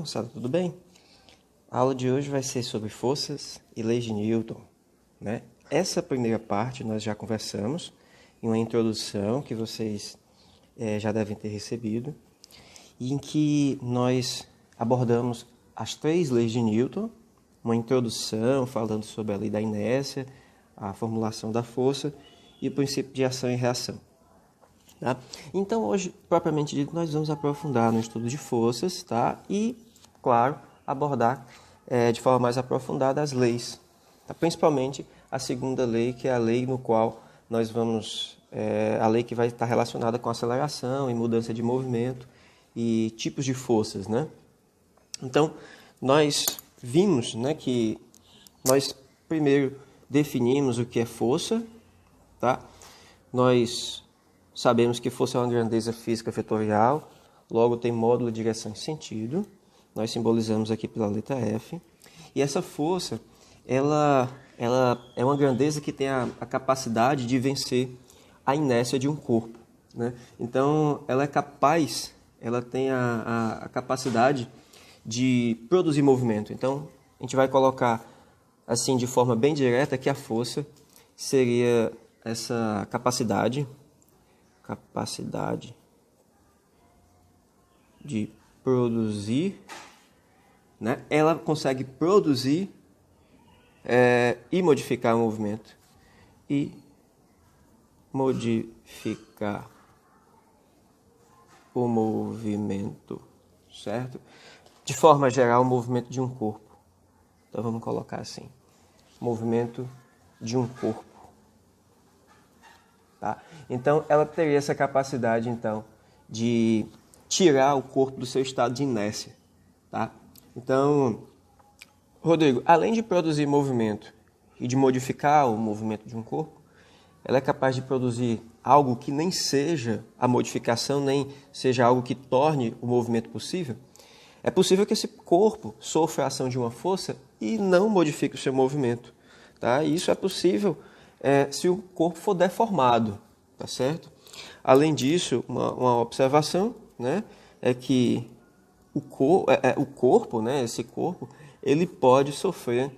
moçada, tudo bem? A aula de hoje vai ser sobre forças e leis de Newton, né? Essa primeira parte nós já conversamos em uma introdução que vocês já devem ter recebido, em que nós abordamos as 3 leis de Newton, uma introdução falando sobre a lei da inércia, a formulação da força e o princípio de ação e reação. Tá? Então, hoje, propriamente dito, nós vamos aprofundar no estudo de forças, tá? E, claro, abordar de forma mais aprofundada as leis, tá? Principalmente a segunda lei, que é a lei no qual nós vamos... a lei que vai estar relacionada com aceleração e mudança de movimento e tipos de forças, né? Então, nós vimos, né, que nós primeiro definimos o que é força, tá? Nós sabemos que força é uma grandeza física vetorial, logo tem módulo, direção e sentido. Nós simbolizamos aqui pela letra F. E essa força, ela é uma grandeza que tem a capacidade de vencer a inércia de um corpo, né? Então, ela é capaz, ela tem a capacidade de produzir movimento. Então, a gente vai colocar assim de forma bem direta que a força seria essa capacidade de produzir, né? Ela consegue produzir e modificar o movimento. E modificar o movimento, certo? De forma geral, o movimento de um corpo. Então, vamos colocar assim. Movimento de um corpo. Tá? Então, ela teria essa capacidade, então, de tirar o corpo do seu estado de inércia. Tá? Então, Rodrigo, além de produzir movimento e de modificar o movimento de um corpo, ela é capaz de produzir algo que nem seja a modificação, nem seja algo que torne o movimento possível. É possível que esse corpo sofra a ação de uma força e não modifique o seu movimento. Tá? E isso é possível se o corpo for deformado, tá certo? Além disso, uma observação, né, é que o corpo, né, esse corpo, ele pode sofrer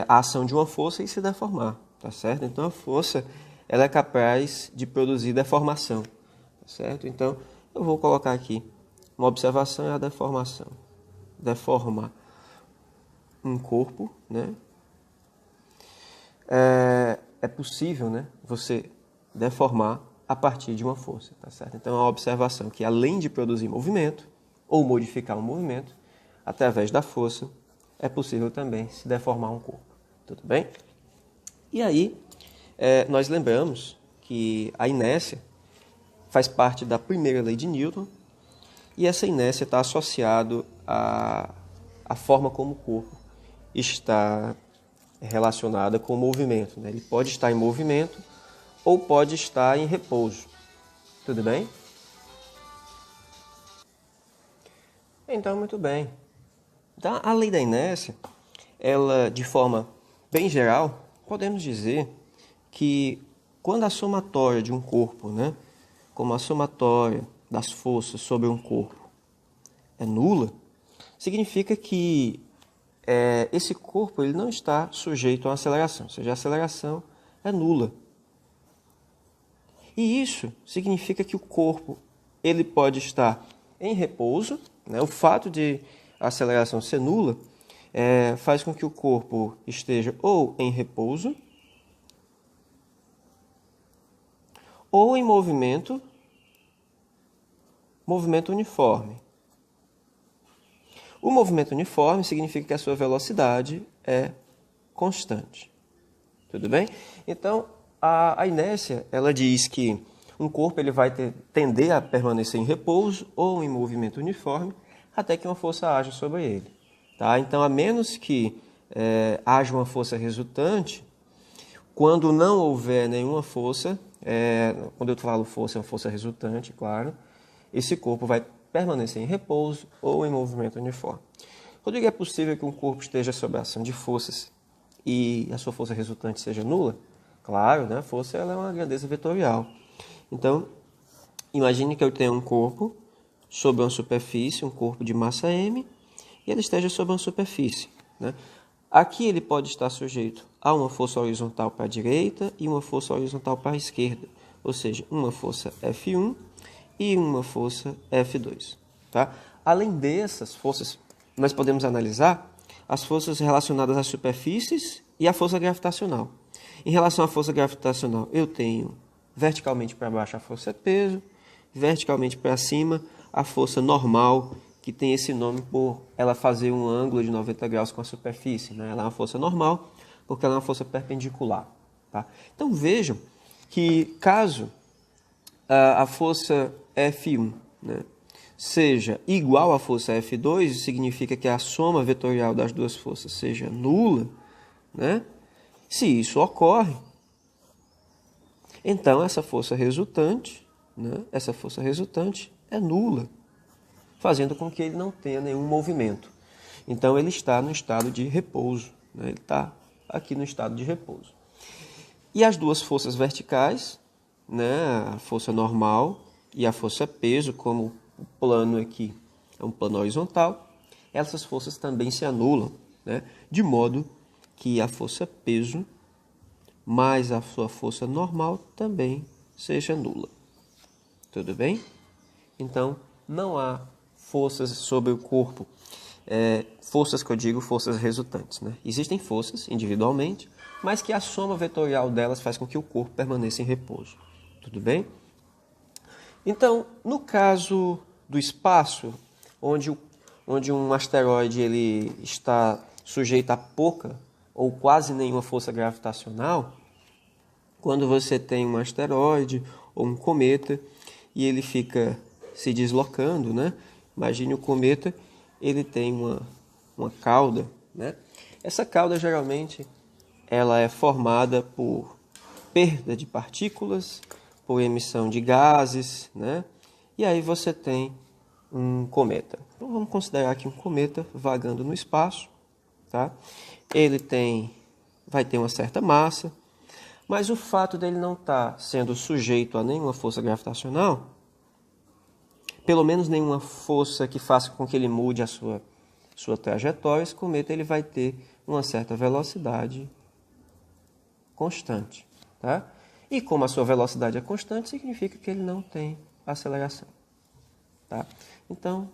a ação de uma força e se deformar, tá certo? Então, a força ela é capaz de produzir deformação, tá certo? Então, eu vou colocar aqui uma observação é a deformação. Deforma um corpo, né? É possível, né, você deformar a partir de uma força, tá certo? Então, é uma observação que, além de produzir movimento ou modificar um movimento, através da força, é possível também se deformar um corpo. Tudo bem? E aí, nós lembramos que a inércia faz parte da primeira lei de Newton e essa inércia está associada à forma como o corpo está relacionada com o movimento, né? Ele pode estar em movimento ou pode estar em repouso. Tudo bem? Então, muito bem. Então, a lei da inércia, ela, de forma bem geral, podemos dizer que quando a somatória de um corpo, né, como a somatória das forças sobre um corpo é nula, significa que esse corpo ele não está sujeito a uma aceleração, ou seja, a aceleração é nula. E isso significa que o corpo ele pode estar em repouso, né? O fato de a aceleração ser nula faz com que o corpo esteja ou em repouso ou em movimento uniforme. O movimento uniforme significa que a sua velocidade é constante. Tudo bem? Então, a inércia, ela diz que um corpo ele vai tender a permanecer em repouso ou em movimento uniforme até que uma força haja sobre ele. Tá? Então, a menos que haja uma força resultante, quando não houver nenhuma força, quando eu falo força, é uma força resultante, claro, esse corpo vai permanecer em repouso ou em movimento uniforme. Rodrigo, é possível que um corpo esteja sob a ação de forças e a sua força resultante seja nula? Claro, né? A força ela é uma grandeza vetorial. Então, imagine que eu tenho um corpo sobre uma superfície, um corpo de massa m, e ele esteja sobre uma superfície, né? Aqui ele pode estar sujeito a uma força horizontal para a direita e uma força horizontal para a esquerda, ou seja, uma força F1 e uma força F2. Tá? Além dessas forças, nós podemos analisar as forças relacionadas às superfícies e a força gravitacional. Em relação à força gravitacional, eu tenho verticalmente para baixo a força peso, verticalmente para cima a força normal, que tem esse nome por ela fazer um ângulo de 90 graus com a superfície, né? Ela é uma força normal, porque ela é uma força perpendicular. Tá? Então vejam que caso a força F1, né, seja igual à força F2, isso significa que a soma vetorial das duas forças seja nula, né? Se isso ocorre, então essa força resultante, né, essa força resultante é nula, fazendo com que ele não tenha nenhum movimento. Então ele está no estado de repouso, né? Ele está aqui no estado de repouso. E as duas forças verticais, né, a força normal e a força peso, como o plano aqui é um plano horizontal, essas forças também se anulam, né, de modo que a força peso mais a sua força normal também seja nula. Tudo bem? Então, não há forças sobre o corpo, forças que eu digo, forças resultantes, né? Existem forças individualmente, mas que a soma vetorial delas faz com que o corpo permaneça em repouso. Tudo bem? Então, no caso do espaço, onde um asteroide ele está sujeito a pouca ou quase nenhuma força gravitacional, quando você tem um asteroide ou um cometa e ele fica se deslocando, né? Imagine o cometa, ele tem uma cauda, né? Essa cauda geralmente ela é formada por perda de partículas, por emissão de gases, né? E aí você tem um cometa. Então vamos considerar aqui um cometa vagando no espaço, tá? Ele vai ter uma certa massa, mas o fato dele não estar sendo sujeito a nenhuma força gravitacional, pelo menos nenhuma força que faça com que ele mude a sua trajetória, esse cometa ele vai ter uma certa velocidade constante. Tá? E como a sua velocidade é constante, significa que ele não tem aceleração. Tá? Então,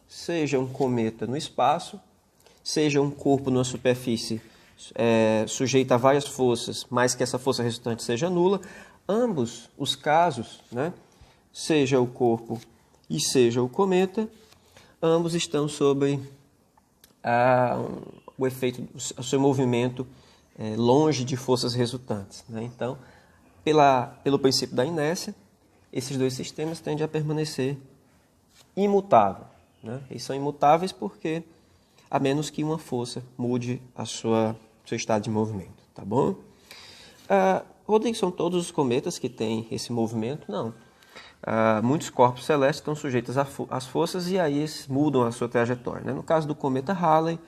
seja um cometa no espaço, seja um corpo numa superfície sujeito a várias forças, mas que essa força resultante seja nula, ambos os casos, né, seja o corpo e seja o cometa, ambos estão sob o efeito do seu movimento longe de forças resultantes. Né? Então, pelo princípio da inércia, esses dois sistemas tendem a permanecer imutáveis. Né? Eles são imutáveis porque, a menos que uma força mude seu estado de movimento. Tá bom? Rodrigo, são todos os cometas que têm esse movimento? Não. Muitos corpos celestes estão sujeitos às forças e aí eles mudam a sua trajetória. Né? No caso do cometa Halley,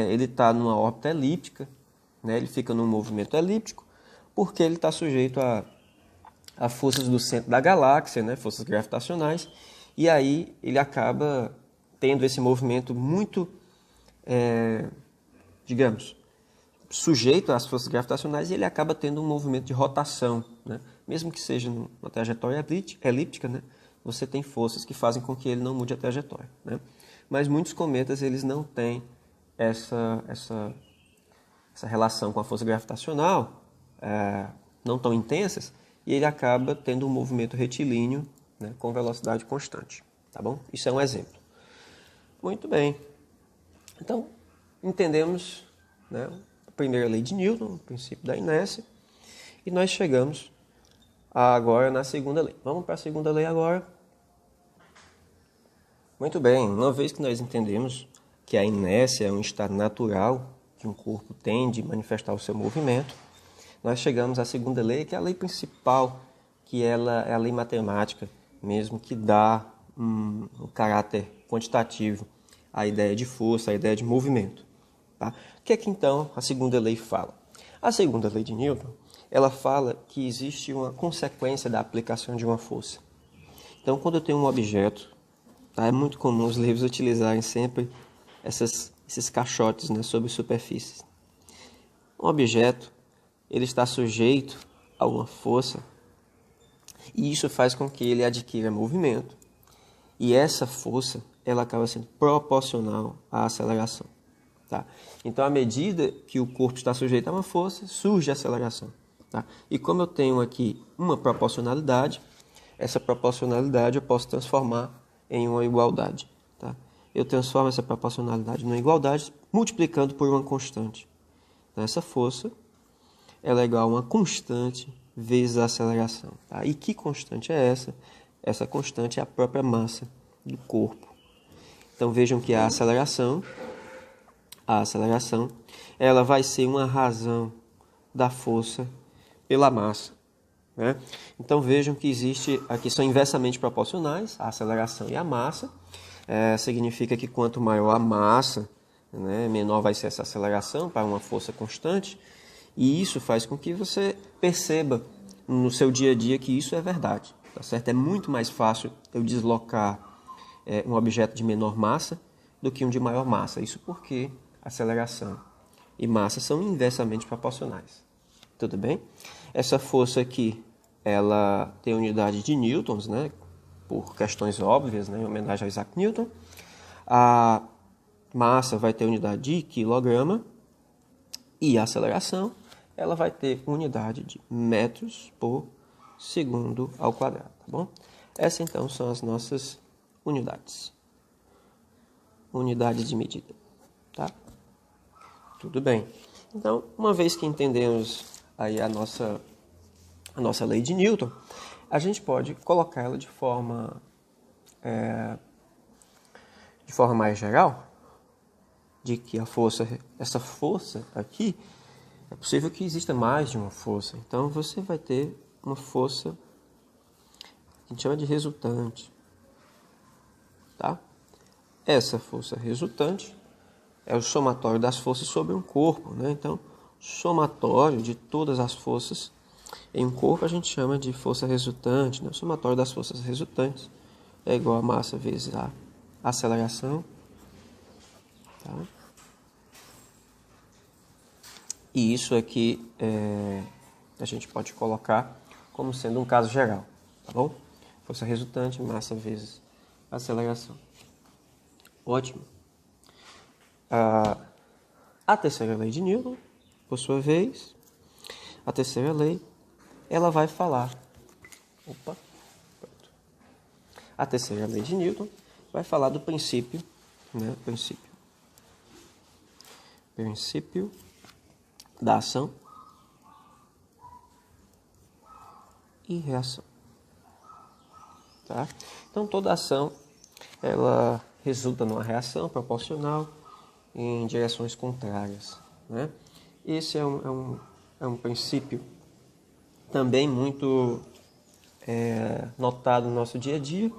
ele está numa órbita elíptica, né? Ele fica num movimento elíptico porque ele está sujeito a forças do centro da galáxia, né? Forças gravitacionais, e aí ele acaba tendo esse movimento muito, digamos, sujeito às forças gravitacionais, e ele acaba tendo um movimento de rotação, né? Mesmo que seja numa trajetória elíptica, né? Você tem forças que fazem com que ele não mude a trajetória, né? Mas muitos cometas eles não têm essa relação com a força gravitacional, não tão intensas, e ele acaba tendo um movimento retilíneo, né, com velocidade constante. Tá bom? Isso é um exemplo. Muito bem. Então, entendemos, né, a primeira lei de Newton, o princípio da inércia, e nós chegamos agora na segunda lei. Vamos para a segunda lei agora. Muito bem, uma vez que nós entendemos que a inércia é um estado natural que um corpo tem de manifestar o seu movimento, nós chegamos à segunda lei, que é a lei principal, que ela é a lei matemática mesmo, que dá um caráter quantitativo à ideia de força, à ideia de movimento. Tá? O que é que então a segunda lei fala? A segunda lei de Newton, ela fala que existe uma consequência da aplicação de uma força. Então, quando eu tenho um objeto, tá? É muito comum os livros utilizarem sempre esses caixotes, né, sobre superfícies. Um objeto, ele está sujeito a uma força e isso faz com que ele adquira movimento. E essa força, ela acaba sendo proporcional à aceleração. Tá? Então, à medida que o corpo está sujeito a uma força, surge a aceleração. Tá? E como eu tenho aqui uma proporcionalidade, essa proporcionalidade eu posso transformar em uma igualdade. Tá? Eu transformo essa proporcionalidade numa igualdade multiplicando por uma constante. Então, essa força ela é igual a uma constante vezes a aceleração. Tá? E que constante é essa? Essa constante é a própria massa do corpo. Então vejam que a aceleração, ela vai ser uma razão da força pela massa. Né? Então vejam que existe, aqui são inversamente proporcionais, a aceleração e a massa. Significa que quanto maior a massa, né, menor vai ser essa aceleração para uma força constante. E isso faz com que você perceba no seu dia a dia que isso é verdade. Tá certo? É muito mais fácil eu deslocar um objeto de menor massa do que um de maior massa. Isso porque aceleração e massa são inversamente proporcionais. Tudo bem? Essa força aqui, ela tem unidade de newtons, né? Por questões óbvias, né? Em homenagem a Isaac Newton. A massa vai ter unidade de quilograma e a aceleração ela vai ter unidade de metros por segundo ao quadrado, tá bom? Essas então são as nossas unidades. Unidades de medida, tá? Tudo bem. Então, uma vez que entendemos aí a nossa lei de Newton, a gente pode colocá-la de forma mais geral, de que essa força aqui, é possível que exista mais de uma força. Então, você vai ter uma força que a gente chama de resultante. Tá? Essa força resultante é o somatório das forças sobre um corpo. Né? Então, somatório de todas as forças em um corpo a gente chama de força resultante. Né? O somatório das forças resultantes é igual a massa vezes a aceleração. Tá? E isso aqui a gente pode colocar como sendo um caso geral, tá bom? Força resultante, massa vezes aceleração. Ótimo. A terceira lei de Newton, por sua vez, a terceira lei, ela vai falar... A terceira lei de Newton vai falar do princípio, né? Princípio da ação e reação. Tá? Então, toda ação ela resulta numa reação proporcional em direções contrárias. Né? Esse é um princípio também muito notado no nosso dia a dia.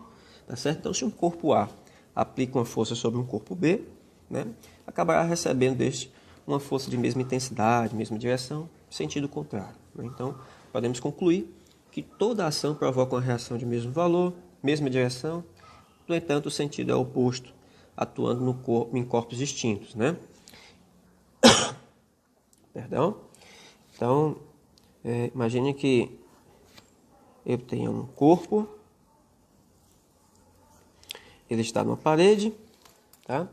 Tá certo? Então, se um corpo A aplica uma força sobre um corpo B, né, acabará recebendo deste uma força de mesma intensidade, mesma direção, sentido contrário. Né? Então, podemos concluir que toda ação provoca uma reação de mesmo valor, mesma direção, no entanto, o sentido é oposto, atuando no corpo, em corpos distintos. Né? Perdão? Então, imagine que eu tenha um corpo, ele está numa parede, tá?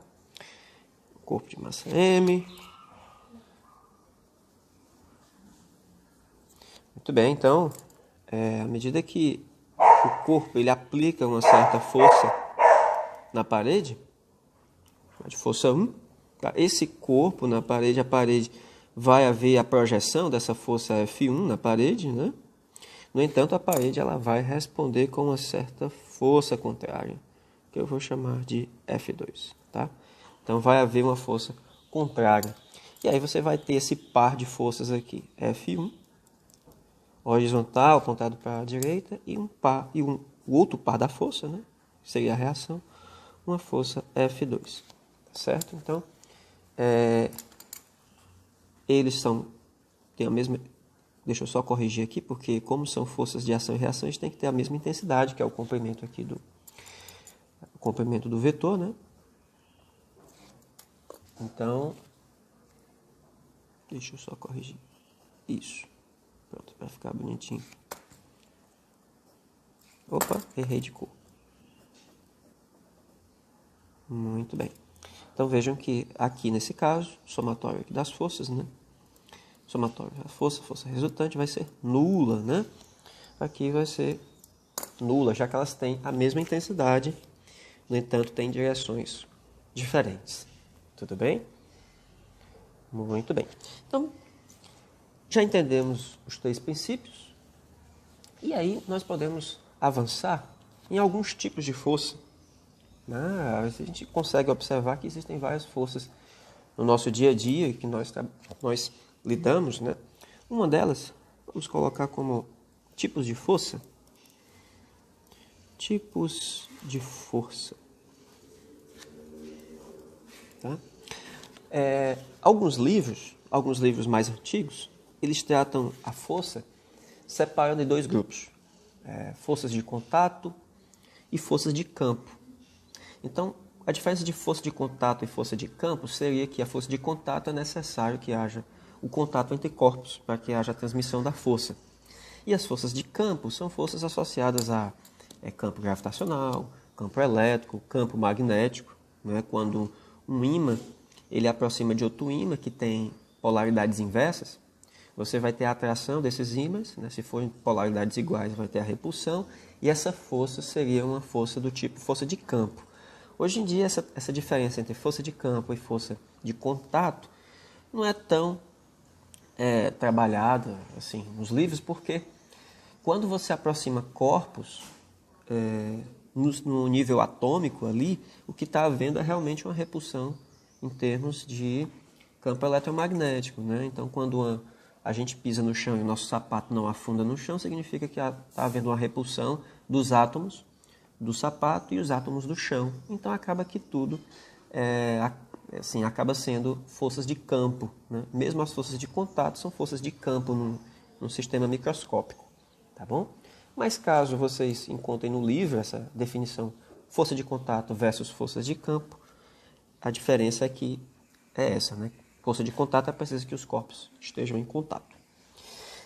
Corpo de massa M. Muito bem, então, à medida que o corpo ele aplica uma certa força na parede, de força 1, tá? Esse corpo na parede, a parede vai haver a projeção dessa força F1 na parede, né? No entanto, a parede ela vai responder com uma certa força contrária, que eu vou chamar de F2, tá? Então, vai haver uma força contrária. E aí você vai ter esse par de forças aqui, F1, horizontal, apontado para a direita, e o outro par da força, né? Seria a reação, uma força F2, tá certo? Então, eles têm a mesma deixa eu só corrigir aqui, porque como são forças de ação e reação, a gente tem que ter a mesma intensidade, que é o comprimento aqui o comprimento do vetor, né? Então, deixa eu só corrigir. Isso. Pronto, para ficar bonitinho. Opa, errei de cor. Muito bem. Então vejam que aqui nesse caso, somatório aqui das forças, né? Somatório da força resultante vai ser nula, né? Aqui vai ser nula, já que elas têm a mesma intensidade, no entanto, têm direções diferentes. Tudo bem? Muito bem. Então, já entendemos os 3 princípios, e aí nós podemos avançar em alguns tipos de força. A gente consegue observar que existem várias forças no nosso dia a dia que nós lidamos, né? Uma delas, vamos colocar como tipos de força. Tipos de força. Tá? Alguns livros mais antigos, eles tratam a força separando em 2 grupos. Forças de contato e forças de campo. Então, a diferença de força de contato e força de campo seria que a força de contato é necessário que haja o contato entre corpos para que haja a transmissão da força. E as forças de campo são forças associadas a campo gravitacional, campo elétrico, campo magnético. Né? Quando um ímã ele aproxima de outro ímã que tem polaridades inversas, você vai ter a atração desses ímãs, né? Se forem polaridades iguais, vai ter a repulsão, e essa força seria uma força do tipo força de campo. Hoje em dia, essa diferença entre força de campo e força de contato não é tão trabalhada assim, nos livros, porque quando você aproxima corpos no nível atômico ali, o que está havendo é realmente uma repulsão em termos de campo eletromagnético. Né? Então, quando a gente pisa no chão e o nosso sapato não afunda no chão, significa que está havendo uma repulsão dos átomos do sapato e os átomos do chão. Então, acaba que tudo acaba sendo forças de campo. Né? Mesmo as forças de contato são forças de campo num sistema microscópico. Tá bom? Mas caso vocês encontrem no livro essa definição força de contato versus forças de campo, a diferença é que é essa, né? Força de contato é preciso que os corpos estejam em contato.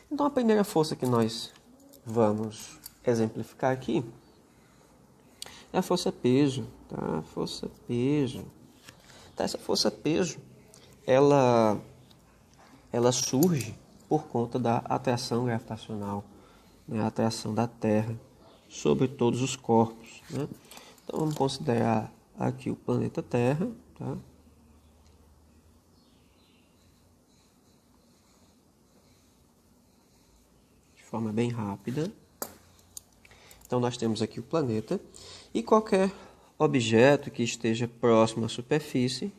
Então a primeira força que nós vamos exemplificar aqui é a força peso, tá? Força peso. Tá, essa força peso, ela surge por conta da atração gravitacional, né, a atração da Terra sobre todos os corpos. Né? Então vamos considerar aqui o planeta Terra. Tá? De forma bem rápida. Então nós temos aqui o planeta e qualquer objeto que esteja próximo à superfície,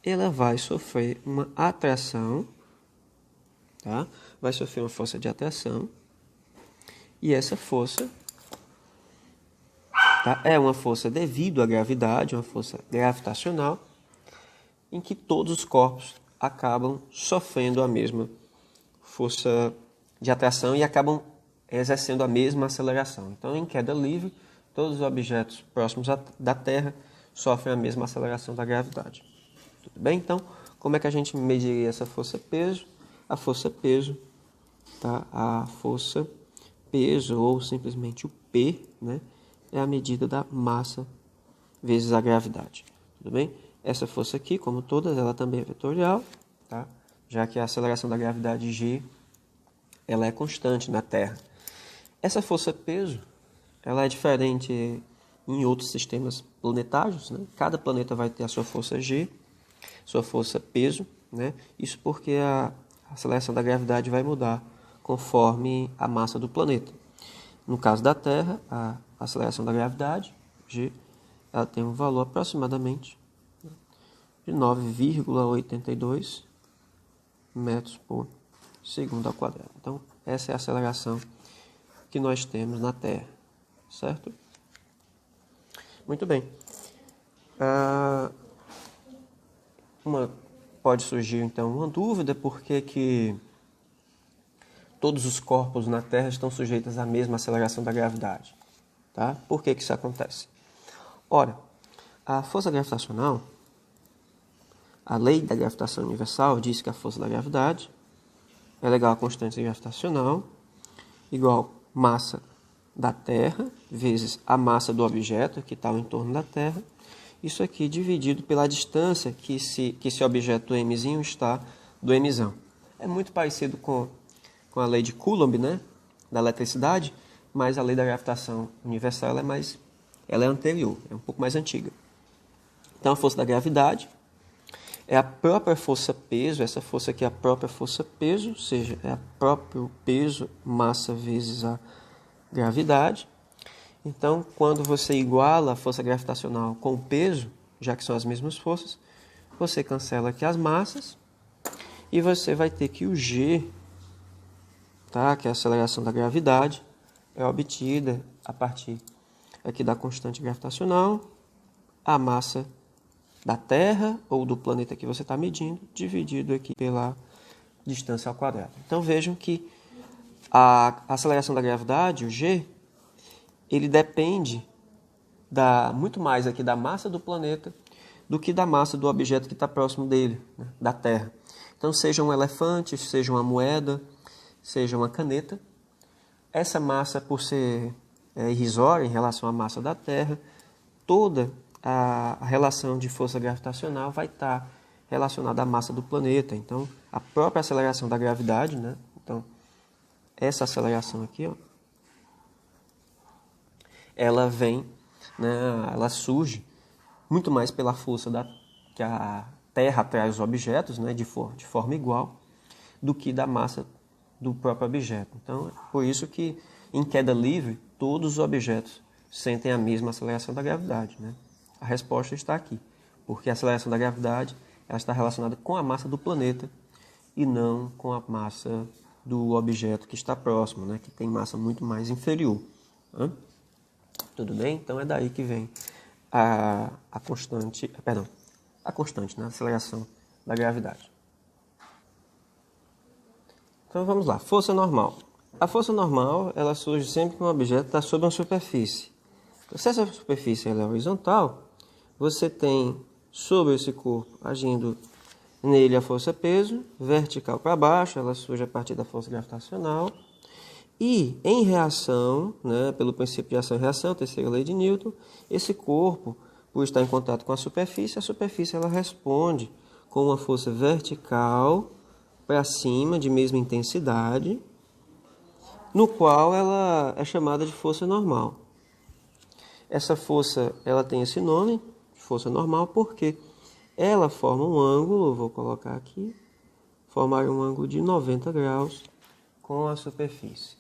ela vai sofrer uma atração, tá? Vai sofrer uma força de atração. E essa força, tá, é uma força devido à gravidade, uma força gravitacional, em que todos os corpos acabam sofrendo a mesma força de atração e acabam exercendo a mesma aceleração. Então, em queda livre, todos os objetos próximos da Terra sofrem a mesma aceleração da gravidade. Tudo bem? Então, como é que a gente mediria essa força-peso? A força-peso, tá? A força-peso, ou simplesmente o P, né? É a medida da massa vezes a gravidade. Tudo bem? Essa força aqui, como todas, ela também é vetorial, tá? Já que a aceleração da gravidade G ela é constante na Terra. Essa força-peso ela é diferente em outros sistemas planetários. Né? Cada planeta vai ter a sua força G, sua força-peso. Né? Isso porque a aceleração da gravidade vai mudar conforme a massa do planeta. No caso da Terra, a aceleração da gravidade, G, ela tem um valor aproximadamente de 9,82 metros por segundo ao quadrado. Então, essa é a aceleração que nós temos na Terra, certo? Muito bem. Pode surgir, então, uma dúvida, por que todos os corpos na Terra estão sujeitos à mesma aceleração da gravidade. Tá? Por que isso acontece? Ora, a força gravitacional, a lei da gravitação universal diz que a força da gravidade é igual a constante gravitacional igual massa da Terra vezes a massa do objeto que está ao entorno da Terra. Isso aqui dividido pela distância que esse objeto mzinho está do mzão. É muito parecido com a lei de Coulomb, né, da eletricidade, mas a lei da gravitação universal ela é anterior, é um pouco mais antiga. Então a força da gravidade é a própria força-peso, essa força aqui é a própria força-peso, ou seja, é o próprio peso, massa vezes a gravidade. Então, quando você iguala a força gravitacional com o peso, já que são as mesmas forças, você cancela aqui as massas e você vai ter que o G, tá, que é a aceleração da gravidade, é obtida a partir aqui da constante gravitacional, a massa da Terra ou do planeta que você está medindo, dividido aqui pela distância ao quadrado. Então vejam que a aceleração da gravidade, o G, ele depende muito mais aqui da massa do planeta do que da massa do objeto que está próximo dele, né, da Terra. Então seja um elefante, seja uma moeda, seja uma caneta, essa massa, por ser irrisória em relação à massa da Terra, toda a relação de força gravitacional vai estar relacionada à massa do planeta. Então, a própria aceleração da gravidade, né? Então, essa aceleração aqui, ó, ela vem, né? Ela surge muito mais pela força que a Terra atrai os objetos, né? De forma igual, do que da massa do próprio objeto. Então, é por isso que em queda livre, todos os objetos sentem a mesma aceleração da gravidade, né? A resposta está aqui, porque a aceleração da gravidade ela está relacionada com a massa do planeta e não com a massa do objeto que está próximo, né? Que tem massa muito mais inferior. Né? Tudo bem? Então é daí que vem a constante, né? A aceleração da gravidade. Então vamos lá, força normal. A força normal ela surge sempre que um objeto está sobre uma superfície. Então, se essa superfície ela é horizontal, você tem sobre esse corpo agindo nele a força-peso, vertical para baixo, ela surge a partir da força gravitacional. E em reação, né, pelo princípio de ação e reação, terceira lei de Newton, esse corpo, por estar em contato com a superfície ela responde com uma força vertical para cima, de mesma intensidade, no qual ela é chamada de força normal. Essa força ela tem esse nome, força normal, porque ela forma um ângulo, vou colocar aqui, formar um ângulo de 90 graus com a superfície.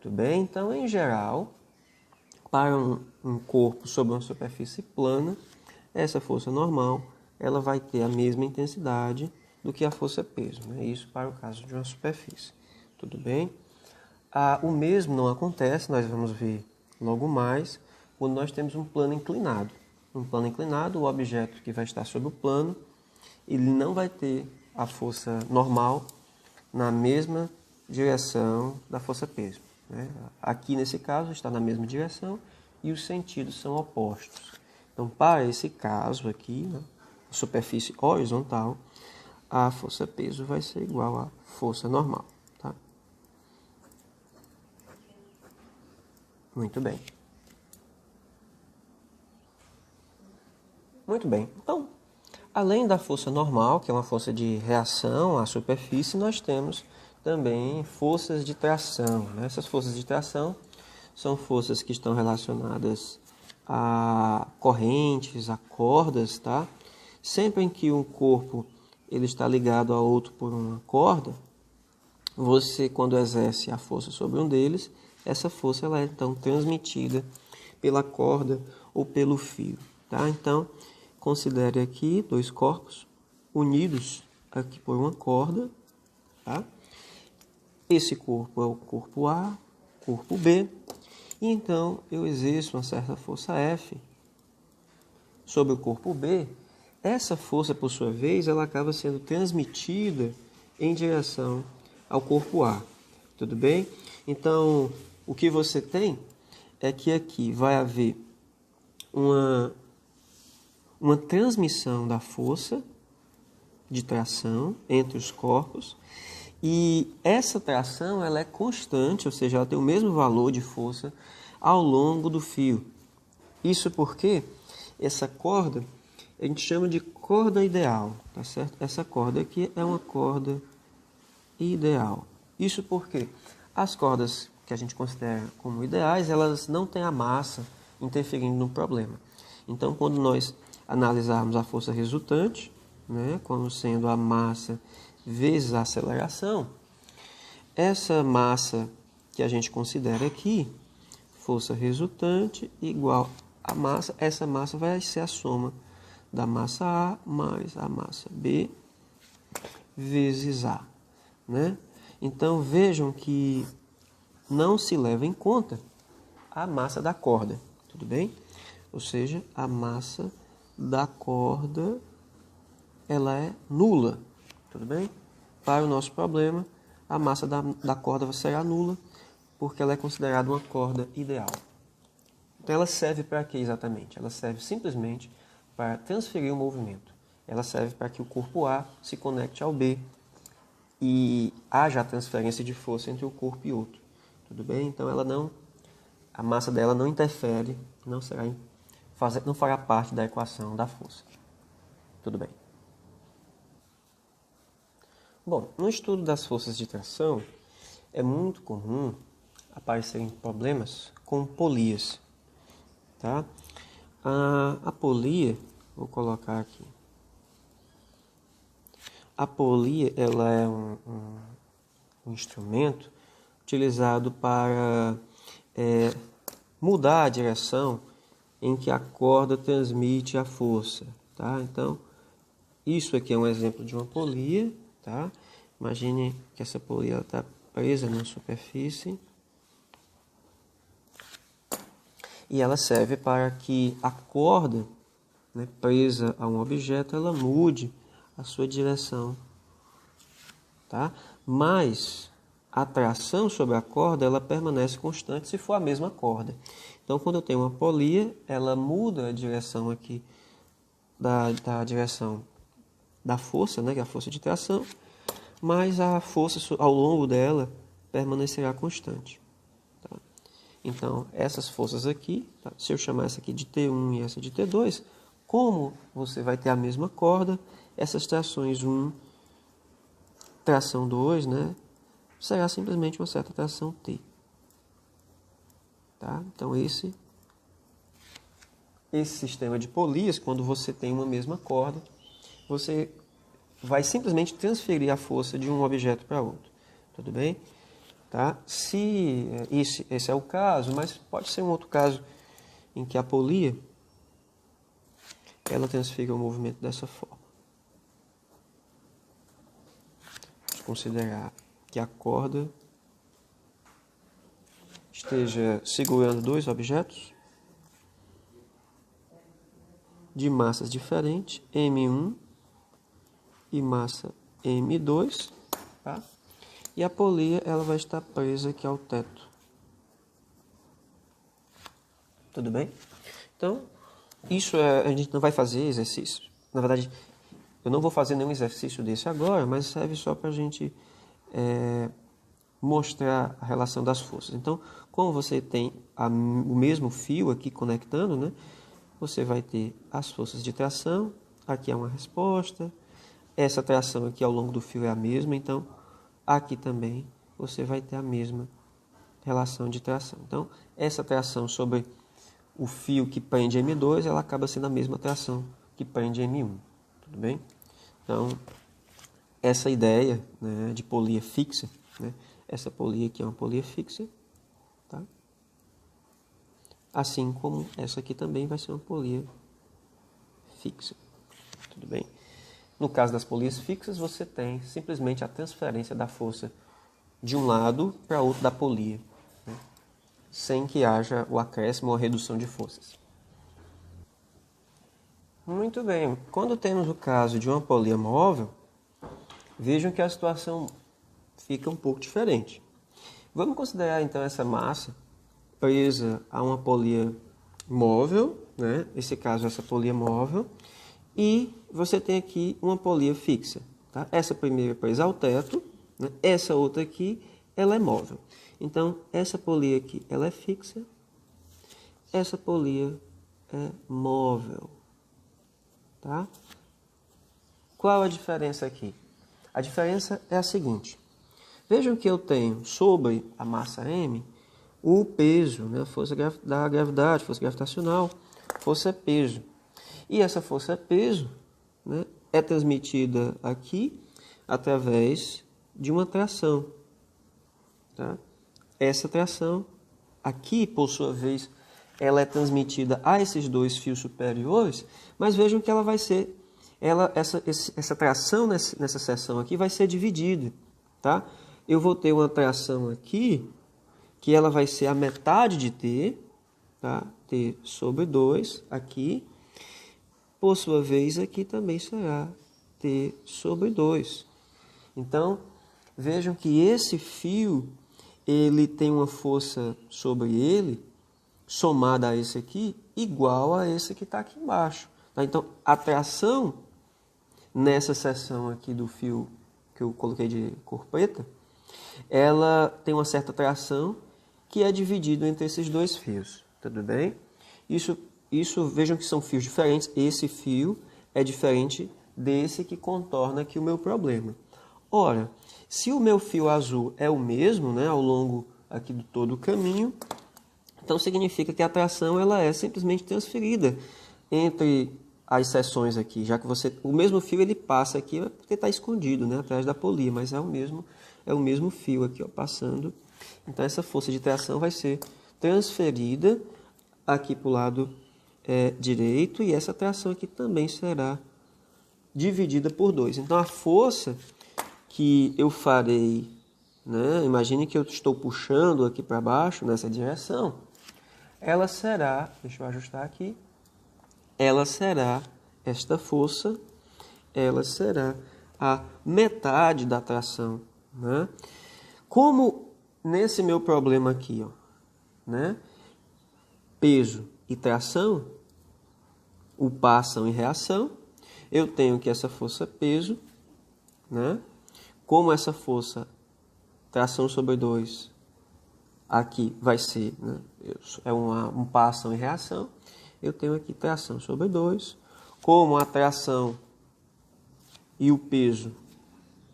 Tudo bem? Então, em geral, para um corpo sobre uma superfície plana, essa força normal ela vai ter a mesma intensidade do que a força-peso, né? Isso para o caso de uma superfície. Tudo bem? O mesmo não acontece, nós vamos ver logo mais, quando nós temos um plano inclinado. Um plano inclinado, o objeto que vai estar sobre o plano, ele não vai ter a força normal na mesma direção da força-peso, né? Aqui, nesse caso, está na mesma direção e os sentidos são opostos. Então, para esse caso aqui, né, a superfície horizontal, a força-peso vai ser igual à força normal. Tá? Muito bem. Muito bem. Então, além da força normal, que é uma força de reação à superfície, nós temos também forças de tração, né? Essas forças de tração são forças que estão relacionadas a correntes, a cordas, tá? Sempre em que um corpo ele está ligado a outro por uma corda, você, quando exerce a força sobre um deles, essa força ela é então transmitida pela corda ou pelo fio, tá? Então, considere aqui dois corpos unidos aqui por uma corda, tá? Esse corpo é o corpo A, corpo B, e então eu exerço uma certa força F sobre o corpo B. Essa força, por sua vez, ela acaba sendo transmitida em direção ao corpo A. Tudo bem? Então, o que você tem é que aqui vai haver uma transmissão da força de tração entre os corpos, e essa tração ela é constante, ou seja, ela tem o mesmo valor de força ao longo do fio. Isso porque essa corda a gente chama de corda ideal, tá certo? Essa corda aqui é uma corda ideal. Isso porque as cordas que a gente considera como ideais, elas não têm a massa interferindo no problema. Então, quando nós analisarmos a força resultante, né, como sendo a massa vezes a aceleração, essa massa que a gente considera aqui, força resultante igual a massa, essa massa vai ser a soma da massa A mais a massa B vezes A, né? Então vejam que não se leva em conta a massa da corda, tudo bem? Ou seja, a massa da corda ela é nula, tudo bem? Para o nosso problema, a massa da corda será nula, porque ela é considerada uma corda ideal. Então ela serve para quê exatamente? Ela serve simplesmente para transferir o movimento. Ela serve para que o corpo A se conecte ao B e haja a transferência de força entre o corpo e outro. Tudo bem? Então a massa dela não interfere, não fará parte da equação da força. Tudo bem? Bom, no estudo das forças de tração, é muito comum aparecerem problemas com polias. Tá? A polia, vou colocar aqui. A polia ela é um instrumento utilizado para mudar a direção em que a corda transmite a força. Tá? Então, isso aqui é um exemplo de uma polia. Tá? Imagine que essa polia está presa na superfície. E ela serve para que a corda, né, presa a um objeto, ela mude a sua direção. Tá? Mas a tração sobre a corda ela permanece constante se for a mesma corda. Então, quando eu tenho uma polia, ela muda a direção aqui da direção da força, né, que é a força de tração, mas a força ao longo dela permanecerá constante. Tá? Então, essas forças aqui, tá? Se eu chamar essa aqui de T1 e essa de T2, como você vai ter a mesma corda, essas trações 1, tração 2, né, será simplesmente uma certa tração T. Tá? Então, esse sistema de polias, quando você tem uma mesma corda, você vai simplesmente transferir a força de um objeto para outro. Tudo bem? Tá? Se esse é o caso, mas pode ser um outro caso em que a polia ela transfere o movimento dessa forma. Vamos considerar que a corda esteja segurando dois objetos de massas diferentes, M1 e massa M2, tá? E a polia ela vai estar presa aqui ao teto. Tudo bem? Então, a gente não vai fazer exercício. Na verdade, eu não vou fazer nenhum exercício desse agora, mas serve só para a gente mostrar a relação das forças. Então, como você tem o mesmo fio aqui conectando, né, você vai ter as forças de tração. Aqui é uma resposta. Essa tração aqui ao longo do fio é a mesma, então aqui também você vai ter a mesma relação de tração. Então, essa tração sobre o fio que prende M2, ela acaba sendo a mesma tração que prende M1. Tudo bem? Então, essa ideia, né, de polia fixa, né, essa polia aqui é uma polia fixa, tá? Assim como essa aqui também vai ser uma polia fixa. Tudo bem? No caso das polias fixas, você tem simplesmente a transferência da força de um lado para outro da polia, né, sem que haja o acréscimo ou a redução de forças. Muito bem. Quando temos o caso de uma polia móvel, vejam que a situação fica um pouco diferente. Vamos considerar então essa massa presa a uma polia móvel, né? Nesse caso, essa polia móvel, e você tem aqui uma polia fixa. Tá? Essa primeira presa ao teto, né? Essa outra aqui, ela é móvel. Então, essa polia aqui, ela é fixa, essa polia é móvel. Tá? Qual a diferença aqui? A diferença é a seguinte. Vejam que eu tenho sobre a massa M o peso, né? A força da gravidade, força gravitacional, força peso. E essa força peso, né, é transmitida aqui através de uma tração. Tá? Essa tração aqui, por sua vez, ela é transmitida a esses dois fios superiores, mas vejam que ela vai ser, essa tração nessa seção aqui vai ser dividida. Tá? Eu vou ter uma tração aqui, que ela vai ser a metade de T, tá? T sobre 2 aqui. Por sua vez, aqui também será T sobre 2. Então, vejam que esse fio, ele tem uma força sobre ele, somada a esse aqui, igual a esse que está aqui embaixo. Tá? Então, a tração nessa seção aqui do fio que eu coloquei de cor preta, ela tem uma certa tração que é dividido entre esses dois fios. Tudo bem? Isso, vejam que são fios diferentes. Esse fio é diferente desse que contorna aqui o meu problema. Ora, se o meu fio azul é o mesmo, né, ao longo aqui de todo o caminho, então significa que a tração ela é simplesmente transferida entre as seções aqui, já que o mesmo fio ele passa aqui porque está escondido, né, atrás da polia, mas é o mesmo fio aqui, ó, passando. Então essa força de tração vai ser transferida aqui para o lado direito, e essa tração aqui também será dividida por 2. Então a força que eu farei, né, imagine que eu estou puxando aqui para baixo nessa direção, ela será, deixa eu ajustar aqui, ela será esta força, ela será a metade da tração, né? Como nesse meu problema aqui, ó, né, peso e tração, o par são em reação, eu tenho que essa força peso, né, como essa força tração sobre 2 aqui vai ser, né, um par ação em reação, eu tenho aqui tração sobre 2, como a tração e o peso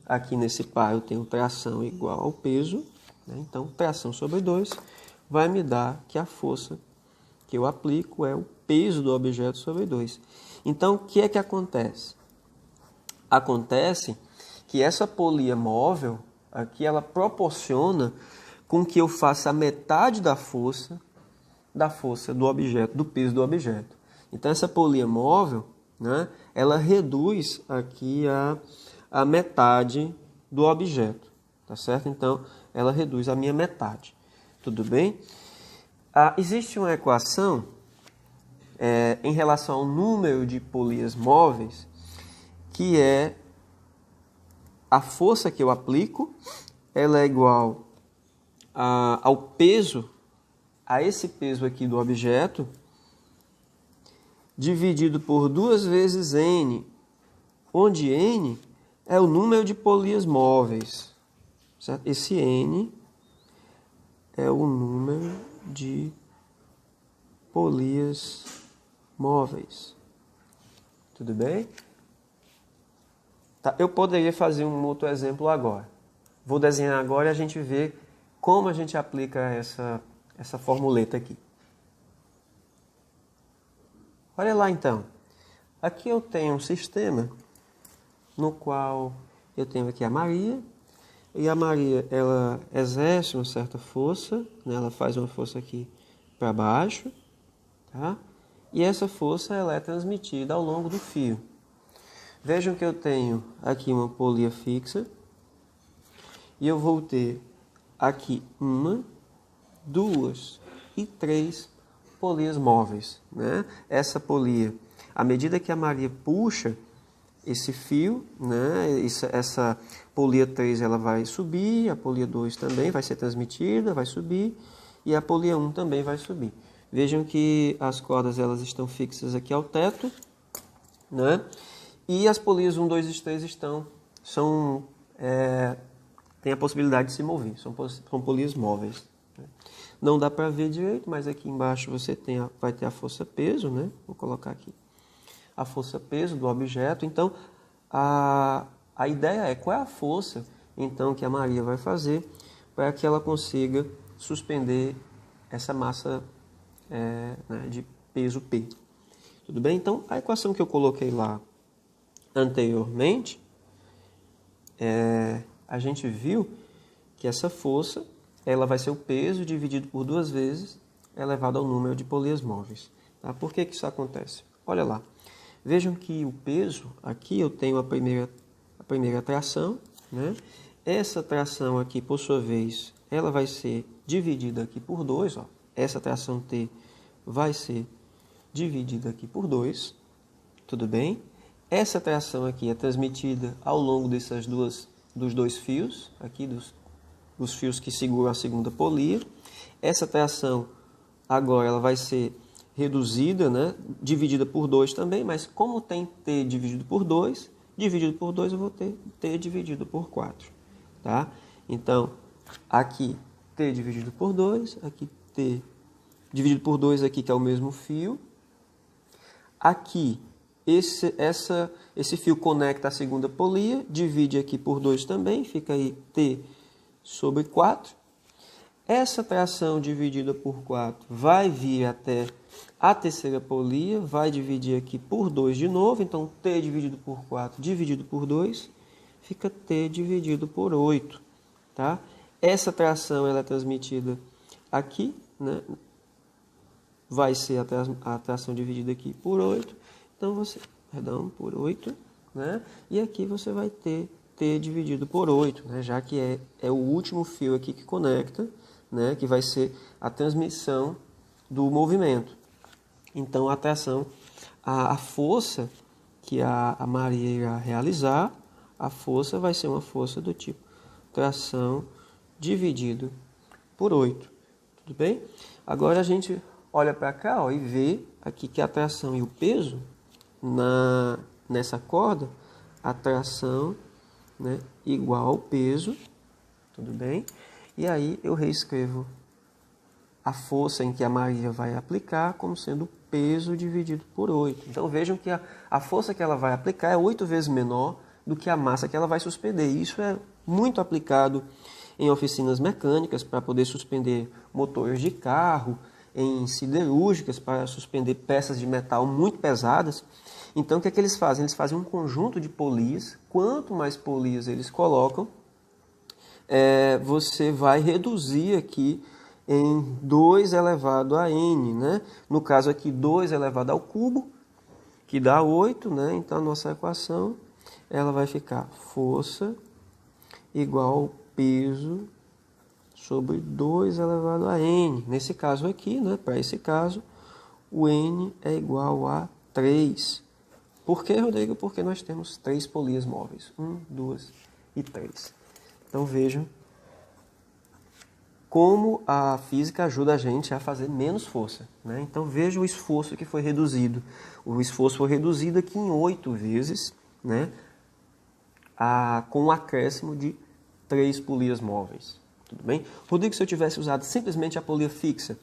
aqui nesse par eu tenho tração igual ao peso, né, então tração sobre 2 vai me dar que a força que eu aplico é o peso do objeto sobre 2. Então, o que é que acontece? Acontece que essa polia móvel, aqui, ela proporciona com que eu faça a metade da força do objeto, do peso do objeto. Então, essa polia móvel, né, ela reduz aqui a metade do objeto, tá certo? Então, ela reduz a minha metade. Tudo bem? Existe uma equação em relação ao número de polias móveis, que é a força que eu aplico, ela é igual ao peso, a esse peso aqui do objeto, dividido por 2 vezes N, onde N é o número de polias móveis. Certo? Esse N é o número de polias móveis. Tudo bem? Tá, eu poderia fazer um outro exemplo agora. Vou desenhar agora e a gente vê como a gente aplica essa formuleta aqui. Olha lá então. Aqui eu tenho um sistema no qual eu tenho aqui a Maria. E a Maria, ela exerce uma certa força, né? Ela faz uma força aqui para baixo, tá? E essa força ela é transmitida ao longo do fio. Vejam que eu tenho aqui uma polia fixa e eu vou ter aqui 1, 2 e 3 polias móveis, né? Essa polia, à medida que a Maria puxa esse fio, né, polia 3 ela vai subir, a polia 2 também vai ser transmitida, vai subir, e a polia 1 também vai subir. Vejam que as cordas elas estão fixas aqui ao teto, né? E as polias 1, 2 e 3 têm a possibilidade de se mover, são polias móveis. Né? Não dá para ver direito, mas aqui embaixo você vai ter a força-peso, né? Vou colocar aqui a força-peso do objeto. Então, a ideia é qual é a força então, que a Maria vai fazer para que ela consiga suspender essa massa né, de peso P. Tudo bem? Então, a equação que eu coloquei lá anteriormente, a gente viu que essa força ela vai ser o peso dividido por 2 vezes elevado ao número de polias móveis. Tá? Por que isso acontece? Olha lá. Vejam que o peso, aqui eu tenho a primeira tração, né? Essa tração aqui, por sua vez, ela vai ser dividida aqui por 2. Ó. Essa tração T vai ser dividida aqui por 2. Tudo bem? Essa tração aqui é transmitida ao longo dos 2 fios, aqui dos fios que seguram a segunda polia. Essa tração agora ela vai ser reduzida, né? Dividida por 2 também, mas como tem T dividido por 2 eu vou ter T dividido por 4. Tá? Então, aqui T dividido por 2, aqui T dividido por 2 aqui que é o mesmo fio. Aqui, esse fio conecta a segunda polia, divide aqui por 2 também, fica aí T sobre 4. Essa tração dividida por 4 vai vir até a terceira polia, vai dividir aqui por 2 de novo, então T dividido por 4 dividido por 2, fica T dividido por 8. Tá? Essa tração ela é transmitida aqui, né? Vai ser a tração dividida aqui por 8, então por 8, né? E aqui você vai ter T dividido por 8, né? Já que é o último fio aqui que conecta, né? Que vai ser a transmissão do movimento. Então, a tração, a força que a Maria irá realizar, a força vai ser uma força do tipo tração dividido por 8. Tudo bem? Agora a gente olha para cá, ó, e vê aqui que a tração e o peso nessa corda, a tração, né, igual ao peso, tudo bem? E aí eu reescrevo a força em que a Maria vai aplicar como sendo peso dividido por 8. Então vejam que a força que ela vai aplicar é 8 vezes menor do que a massa que ela vai suspender. Isso é muito aplicado em oficinas mecânicas para poder suspender motores de carro, em siderúrgicas para suspender peças de metal muito pesadas. Então o que é que eles fazem? Eles fazem um conjunto de polias. Quanto mais polias eles colocam, você vai reduzir aqui em 2 elevado a n, né? No caso aqui 2 elevado ao cubo, que dá 8, né? Então a nossa equação ela vai ficar força igual ao peso sobre 2 elevado a n. Nesse caso aqui, né? Para esse caso, o n é igual a 3. Por quê, Rodrigo? Porque nós temos 3 polias móveis. 1, 2 e 3. Então vejam como a física ajuda a gente a fazer menos força, né? Então veja o esforço que foi reduzido. O esforço foi reduzido aqui em 8 vezes, né? Com um acréscimo de 3 polias móveis. Tudo bem? Rodrigo, se eu tivesse usado simplesmente a polia fixa,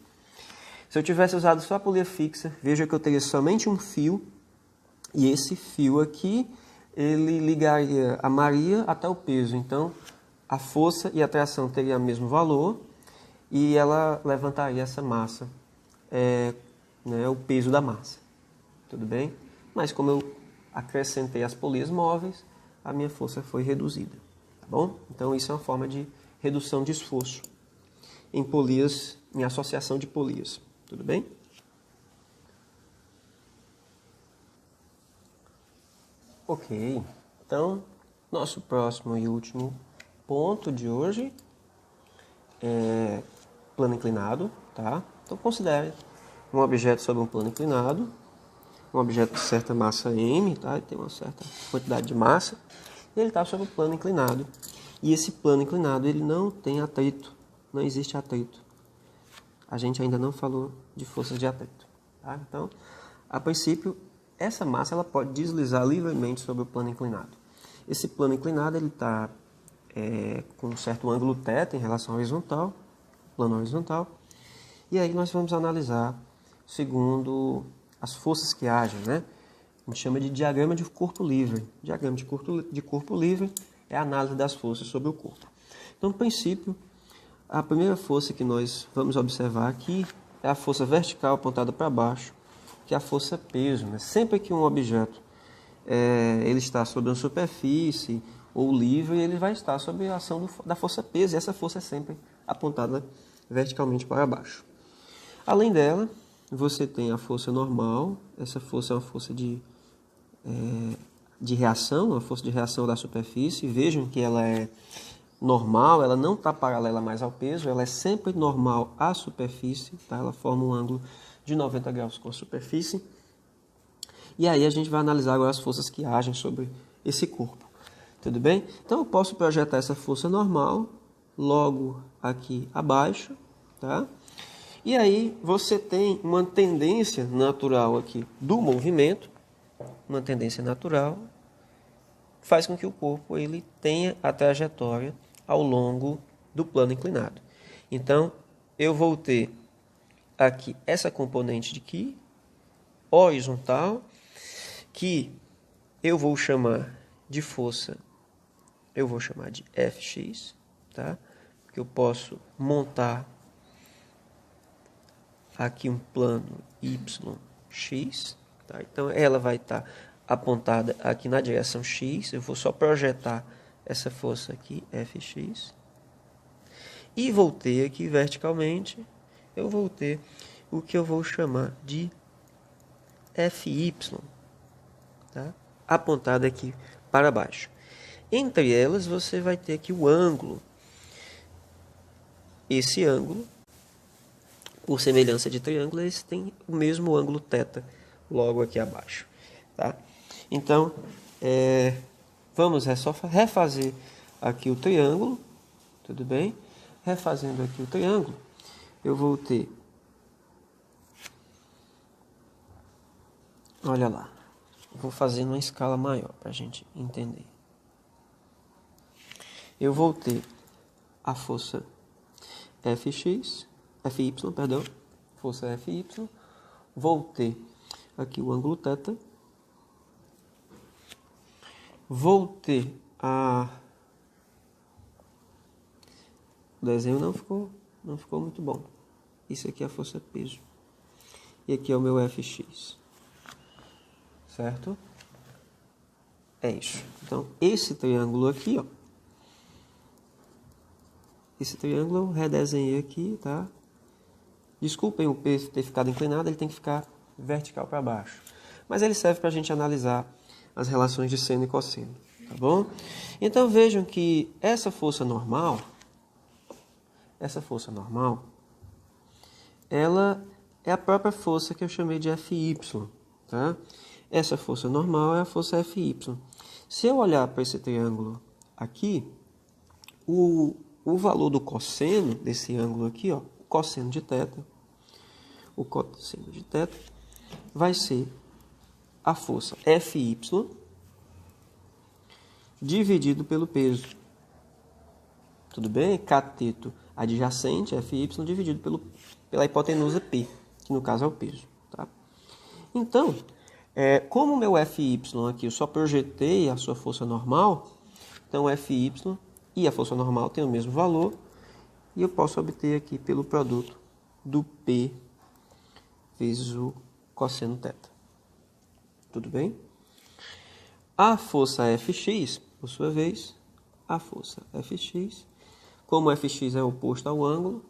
se eu tivesse usado só a polia fixa, veja que eu teria somente um fio, e esse fio aqui, ele ligaria a Maria até o peso. Então, a força e a tração teriam o mesmo valor, e ela levantaria essa massa, né, o peso da massa. Tudo bem? Mas como eu acrescentei as polias móveis, a minha força foi reduzida. Tá bom? Então, isso é uma forma de redução de esforço em polias, em associação de polias. Tudo bem? Ok. Então, nosso próximo e último ponto de hoje é plano inclinado, tá? Então, considere um objeto sobre um plano inclinado, um objeto de certa massa m, tá? Ele tem uma certa quantidade de massa. Ele está sobre o plano inclinado. E esse plano inclinado, ele não tem atrito. Não existe atrito. A gente ainda não falou de forças de atrito. Tá? Então, a princípio, essa massa ela pode deslizar livremente sobre o plano inclinado. Esse plano inclinado ele está com um certo ângulo θ em relação ao horizontal, plano horizontal. E aí nós vamos analisar segundo as forças que agem, né? A gente chama de diagrama de corpo livre. Diagrama de corpo livre é a análise das forças sobre o corpo. Então, no princípio, a primeira força que nós vamos observar aqui é a força vertical apontada para baixo, que é a força peso. Né? Sempre que um objeto ele está sobre uma superfície ou livre, ele vai estar sob a ação da força peso, e essa força é sempre apontada verticalmente para baixo. Além dela, você tem a força normal. Essa força é uma força de reação, uma força de reação da superfície. Vejam que ela é normal, ela não está paralela mais ao peso, ela é sempre normal à superfície, tá? Ela forma um ângulo de 90 graus com a superfície. E aí a gente vai analisar agora as forças que agem sobre esse corpo. Tudo bem? Então eu posso projetar essa força normal logo aqui abaixo, tá? E aí você tem uma tendência natural aqui do movimento, uma tendência natural, faz com que o corpo ele tenha a trajetória ao longo do plano inclinado. Então, eu vou ter aqui essa componente de aqui, horizontal, que eu vou chamar de força, eu vou chamar de Fx, tá? Porque eu posso montar aqui um plano YX, tá? Então ela vai estar apontada aqui na direção X, eu vou só projetar essa força aqui, Fx, e vou ter aqui verticalmente, eu vou ter o que eu vou chamar de Fy, tá? Apontada aqui para baixo. Entre elas você vai ter aqui o ângulo. Esse ângulo, por semelhança de triângulo, eles têm o mesmo ângulo θ logo aqui abaixo. Tá? Então, vamos só refazer aqui o triângulo. Tudo bem? Refazendo aqui o triângulo, eu vou ter... Olha lá. Vou fazer numa escala maior para a gente entender. Eu vou ter a força Fy, perdão, força Fy, vou ter aqui o ângulo θ, vou ter o desenho não ficou muito bom. Isso aqui é a força peso. E aqui é o meu Fx. Certo? É isso. Então, esse triângulo aqui, ó. Esse triângulo eu redesenhei aqui, tá? Desculpem o peso ter ficado inclinado, ele tem que ficar vertical para baixo. Mas ele serve para a gente analisar as relações de seno e cosseno, tá bom? Então vejam que essa força normal, ela é a própria força que eu chamei de Fy, tá? Essa força normal é a força Fy. Se eu olhar para esse triângulo aqui, o valor do cosseno desse ângulo aqui, ó, o cosseno de θ, vai ser a força Fy dividido pelo peso. Tudo bem? Cateto adjacente, Fy, dividido pela hipotenusa P, que no caso é o peso. Tá? Então, como o meu Fy aqui eu só projetei a sua força normal, então o Fy e a força normal têm o mesmo valor, e eu posso obter aqui pelo produto do P vezes o cosseno θ. Tudo bem? A força Fx, por sua vez, a força Fx, como o Fx é oposto ao ângulo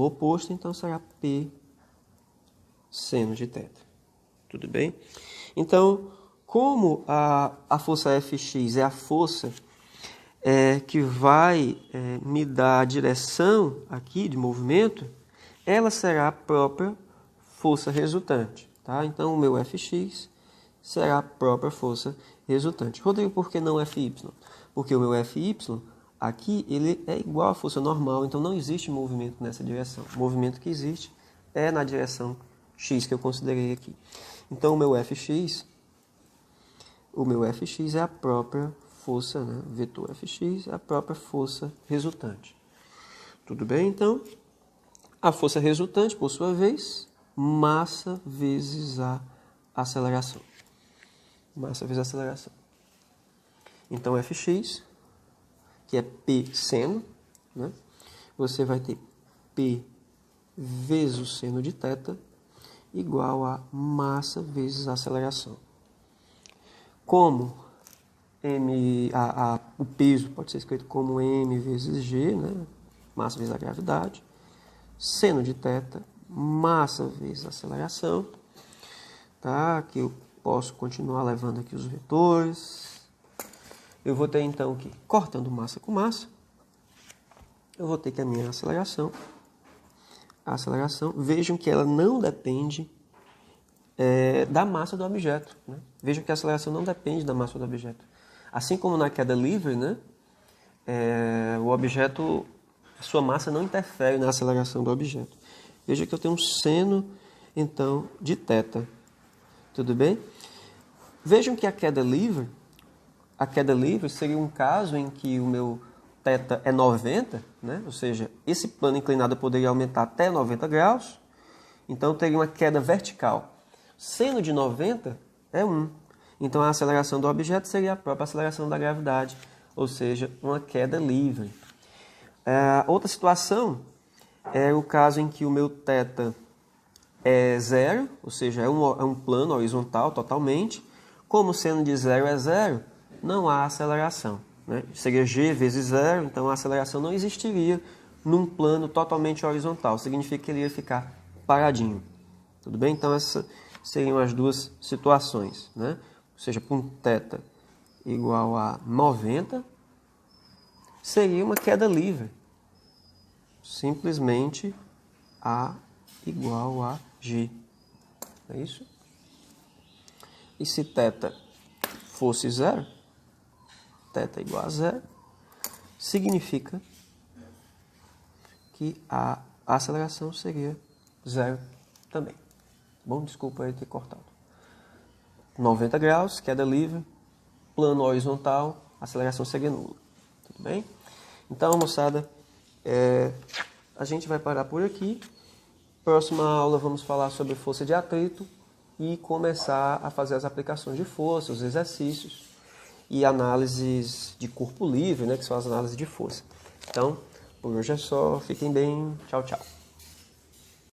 oposto, então será P seno de θ. Tudo bem? Então, como a força Fx é a força que vai me dar a direção aqui de movimento, ela será a própria força resultante. Tá? Então, o meu Fx será a própria força resultante. Rodrigo, por que não Fy? Porque o meu Fy aqui ele é igual à força normal, então não existe movimento nessa direção. O movimento que existe é na direção x que eu considerei aqui. Então o meu Fx é a própria força, né? Vetor Fx é a própria força resultante. Tudo bem? Então, a força resultante, por sua vez, massa vezes a aceleração. Massa vezes a aceleração. Então, Fx, que é P seno, né? Você vai ter P vezes o seno de θ igual a massa vezes a aceleração. Como o peso pode ser escrito como m vezes g, né? Massa vezes a gravidade, seno de θ, massa vezes a aceleração, tá? Aqui eu posso continuar levando aqui os vetores. Eu vou ter então que, cortando massa com massa, eu vou ter que a minha aceleração, vejam que ela não depende da massa do objeto, né? Vejam que a aceleração não depende da massa do objeto. Assim como na queda livre, né? O objeto, a sua massa não interfere na aceleração do objeto. Veja que eu tenho um seno, então, de θ. Tudo bem? Vejam que a queda livre seria um caso em que o meu θ é 90, né? Ou seja, esse plano inclinado poderia aumentar até 90 graus, então eu teria uma queda vertical. Seno de 90 é 1. Então a aceleração do objeto seria a própria aceleração da gravidade, ou seja, uma queda livre. Outra situação é o caso em que o meu θ é 0, ou seja, é um plano horizontal totalmente. Como o seno de 0 é 0, não há aceleração, né? Seria g vezes 0, então a aceleração não existiria num plano totalmente horizontal. Significa que ele ia ficar paradinho. Tudo bem? Então essas seriam as duas situações, né? Ou seja, com θ igual a 90, seria uma queda livre. Simplesmente A igual a G. É isso? E se θ fosse 0, θ igual a 0, significa que a aceleração seria 0 também. Bom, desculpa aí ter cortado. 90 graus, queda livre, plano horizontal, aceleração seria nula. Tudo bem? Então, moçada, a gente vai parar por aqui. Próxima aula vamos falar sobre força de atrito e começar a fazer as aplicações de força, os exercícios e análises de corpo livre, né, que são as análises de força. Então, por hoje é só. Fiquem bem. Tchau, tchau.